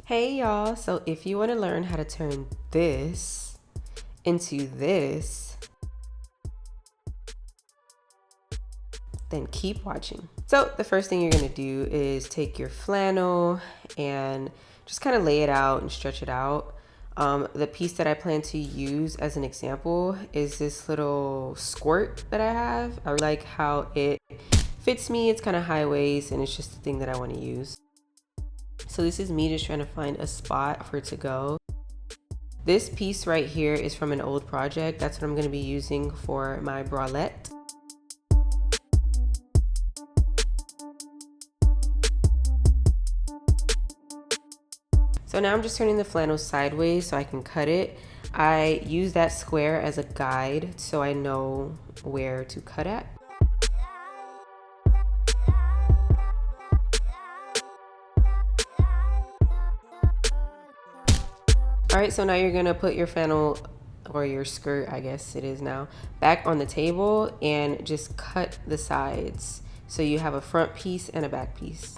Hey y'all, so if you want to learn how to turn this into this, then keep watching. So the first thing you're going to do is take your flannel and just kind of lay it out and stretch it out. The piece that I plan to use as an example is this little skirt that I have. I like how it fits me. It's kind of high waist and it's just the thing that I want to use. So this is me just trying to find a spot for it to go. This piece right here is from an old project. That's what I'm going to be using for my bralette. So now I'm just turning the flannel sideways so I can cut it. I use that square as a guide so I know where to cut at. Alright, so now you're gonna put your flannel, or your skirt, I guess it is now, back on the table and just cut the sides. So you have a front piece and a back piece.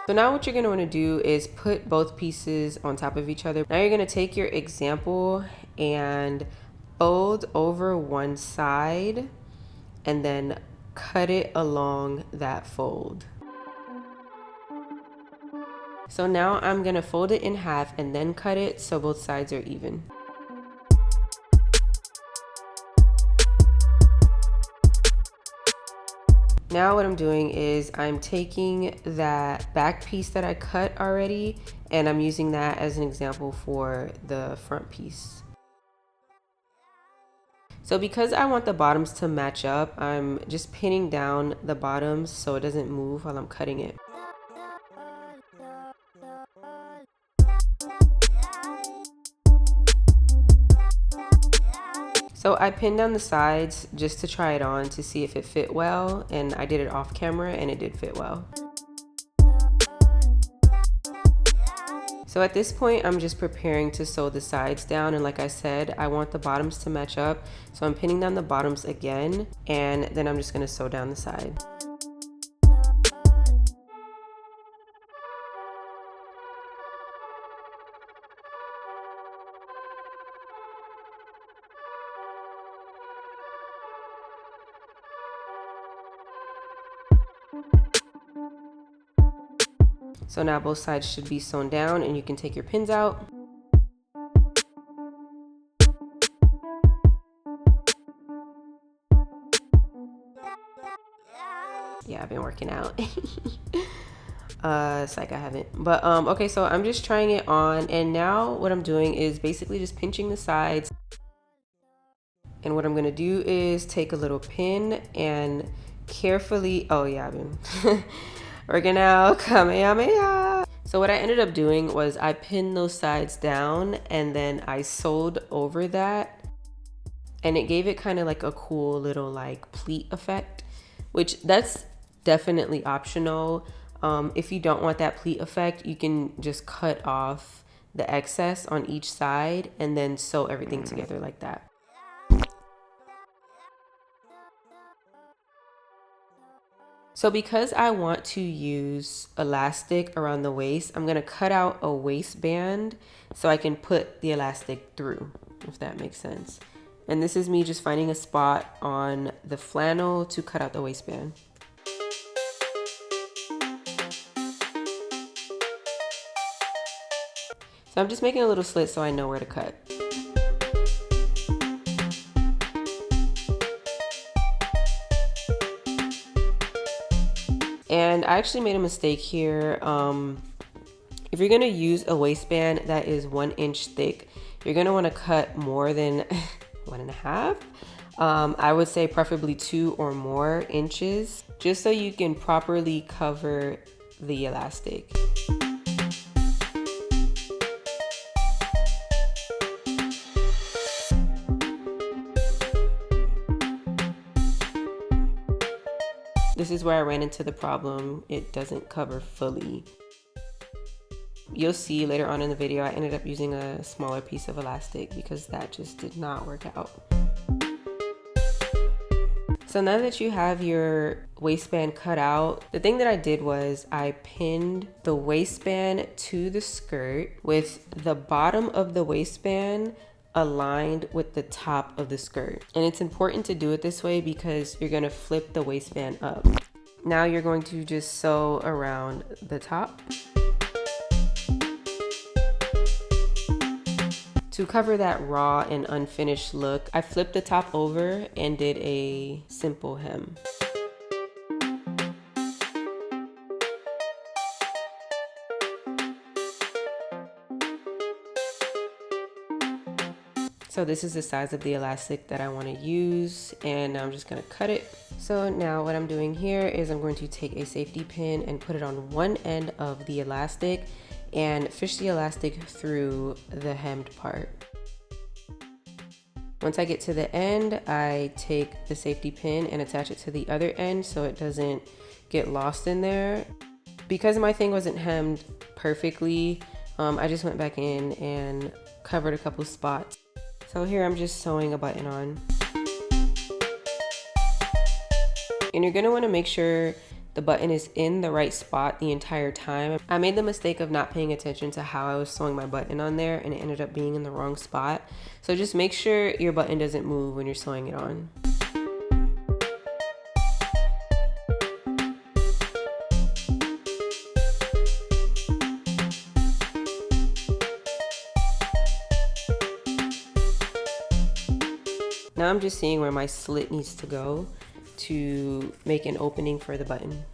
So now what you're going to want to do is put both pieces on top of each other. Now you're going to take your example and fold over one side and then cut it along that fold. So now I'm going to fold it in half and then cut it so both sides are even. Now what I'm doing is I'm taking that back piece that I cut already and I'm using that as an example for the front piece. So because I want the bottoms to match up, I'm just pinning down the bottoms so it doesn't move while I'm cutting it. So I pinned down the sides just to try it on to see if it fit well, and I did it off camera and it did fit well. So at this point, I'm just preparing to sew the sides down, and like I said, I want the bottoms to match up. So I'm pinning down the bottoms again, and then I'm just gonna sew down the side. So now both sides should be sewn down and you can take your pins out. Yeah, I've been working out. It's like I haven't. But okay, so I'm just trying it on, and now what I'm doing is basically just pinching the sides. And what I'm gonna do is take a little pin and carefully, oh yeah, I've been working out, Kamehameha. So what I ended up doing was I pinned those sides down and then I sewed over that, and it gave it kind of like a cool little like pleat effect, which that's definitely optional. If you don't want that pleat effect, you can just cut off the excess on each side and then sew everything together like that. So because I want to use elastic around the waist, I'm going to cut out a waistband so I can put the elastic through, if that makes sense. And this is me just finding a spot on the flannel to cut out the waistband. So I'm just making a little slit so I know where to cut. And I actually made a mistake here. If you're gonna use a waistband that is 1 inch thick, you're gonna wanna cut more than 1.5. I would say preferably 2 or more inches, just so you can properly cover the elastic. This is where I ran into the problem. It doesn't cover fully. you'll see later on in the video, I ended up using a smaller piece of elastic because that just did not work out. So now that you have your waistband cut out, the thing that I did was I pinned the waistband to the skirt with the bottom of the waistband aligned with the top of the skirt. And it's important to do it this way because you're gonna flip the waistband up. Now you're going to just sew around the top. To cover that raw and unfinished look, I flipped the top over and did a simple hem. So this is the size of the elastic that I want to use, and I'm just going to cut it. So now what I'm doing here is I'm going to take a safety pin and put it on one end of the elastic and fish the elastic through the hemmed part. Once I get to the end, I take the safety pin and attach it to the other end so it doesn't get lost in there. Because my thing wasn't hemmed perfectly, I just went back in and covered a couple spots. So here I'm just sewing a button on. And you're gonna wanna make sure the button is in the right spot the entire time. I made the mistake of not paying attention to how I was sewing my button on there, and it ended up being in the wrong spot. So just make sure your button doesn't move when you're sewing it on. Now I'm just seeing where my slit needs to go to make an opening for the button.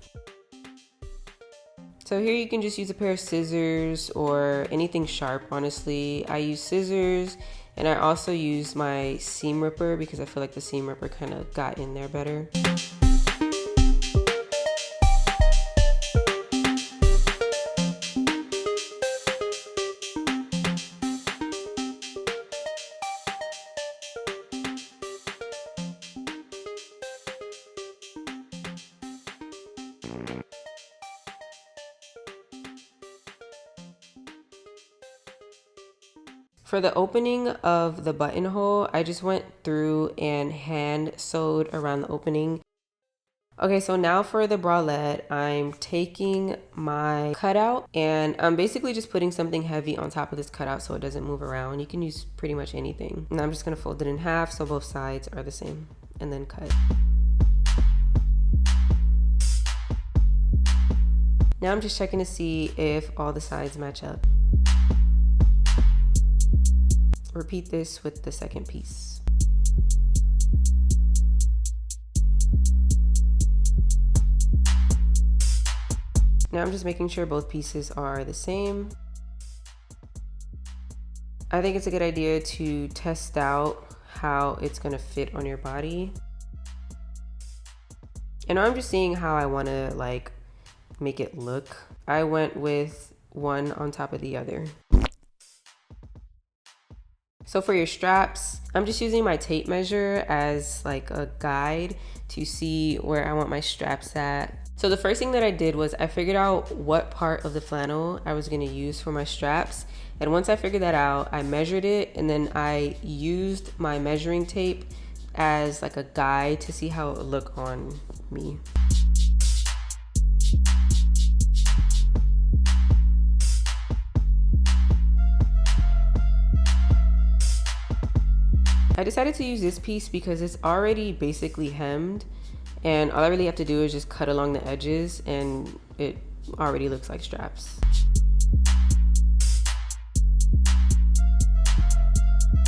So here you can just use a pair of scissors or anything sharp, honestly. I use scissors, and I also use my seam ripper because I feel like the seam ripper kind of got in there better. For the opening of the buttonhole, I just went through and hand sewed around the opening. Okay, so now for the bralette, I'm taking my cutout and I'm basically just putting something heavy on top of this cutout so it doesn't move around. You can use pretty much anything. And I'm just gonna fold it in half so both sides are the same and then cut. Now I'm just checking to see if all the sides match up. Repeat this with the second piece. Now I'm just making sure both pieces are the same. I think it's a good idea to test out how it's gonna fit on your body. And I'm just seeing how I wanna like make it look. I went with one on top of the other. So for your straps, I'm just using my tape measure as like a guide to see where I want my straps at. So the first thing that I did was I figured out what part of the flannel I was gonna use for my straps. And once I figured that out, I measured it and then I used my measuring tape as like a guide to see how it would look on me. I decided to use this piece because it's already basically hemmed and all I really have to do is just cut along the edges and it already looks like straps.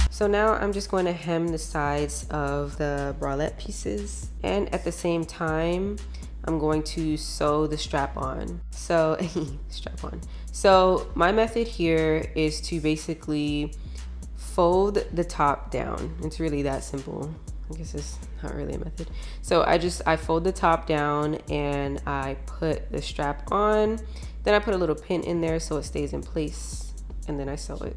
So now I'm just going to hem the sides of the bralette pieces and at the same time I'm going to sew the strap on. So So my method here is to basically fold the top down. It's really that simple. I guess it's not really a method. So I fold the top down and I put the strap on. Then I put a little pin in there so it stays in place and then I sew it.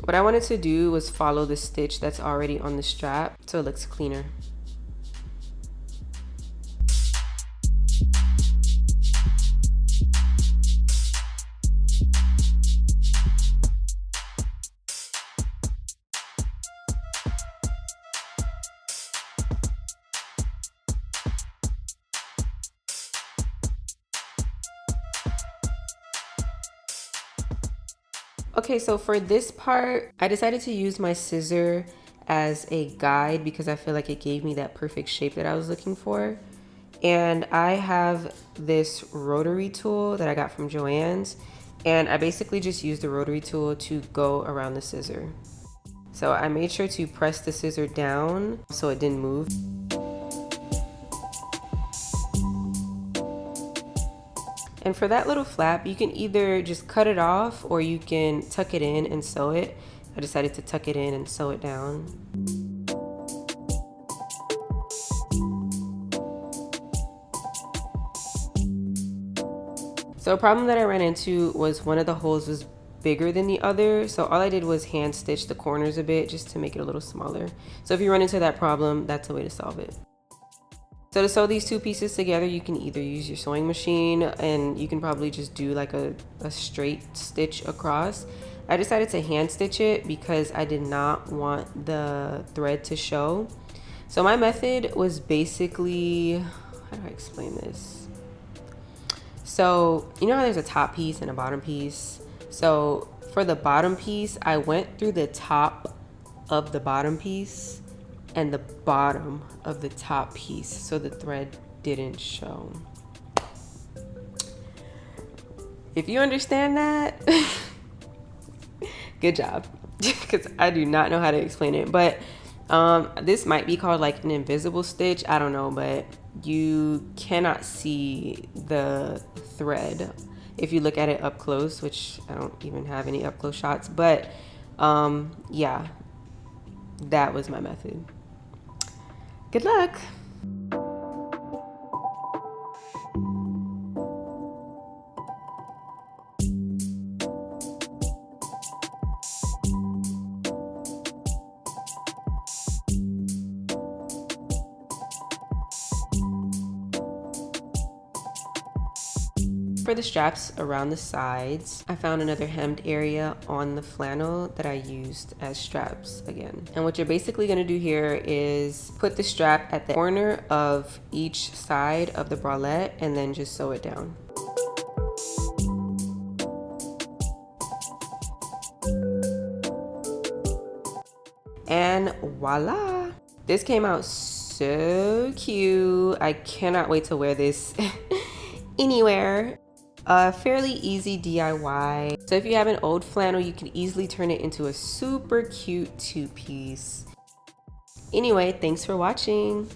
What I wanted to do was follow the stitch that's already on the strap so it looks cleaner. Okay, so for this part, I decided to use my scissor as a guide because I feel like it gave me that perfect shape that I was looking for. And I have this rotary tool that I got from Joann's, and I basically just used the rotary tool to go around the scissor. So I made sure to press the scissor down so it didn't move. And for that little flap, you can either just cut it off or you can tuck it in and sew it. I decided to tuck it in and sew it down. So a problem that I ran into was one of the holes was bigger than the other. So all I did was hand stitch the corners a bit just to make it a little smaller. So if you run into that problem, that's a way to solve it. So to sew these two pieces together, you can either use your sewing machine and you can probably just do like a straight stitch across. I decided to hand stitch it because I did not want the thread to show. So my method was basically, how do I explain this? So you know how there's a top piece and a bottom piece? So for the bottom piece, I went through the top of the bottom piece and the bottom of the top piece so the thread didn't show. If you understand that, good job, because I do not know how to explain it. But this might be called like an invisible stitch, I don't know, but you cannot see the thread if you look at it up close, which I don't even have any up close shots, but yeah, that was my method. Good luck. For the straps around the sides, I found another hemmed area on the flannel that I used as straps again. And what you're basically gonna do here is put the strap at the corner of each side of the bralette and then just sew it down. And voila! This came out so cute. I cannot wait to wear this anywhere. A fairly easy DIY. So if you have an old flannel, you can easily turn it into a super cute two-piece. Anyway, thanks for watching.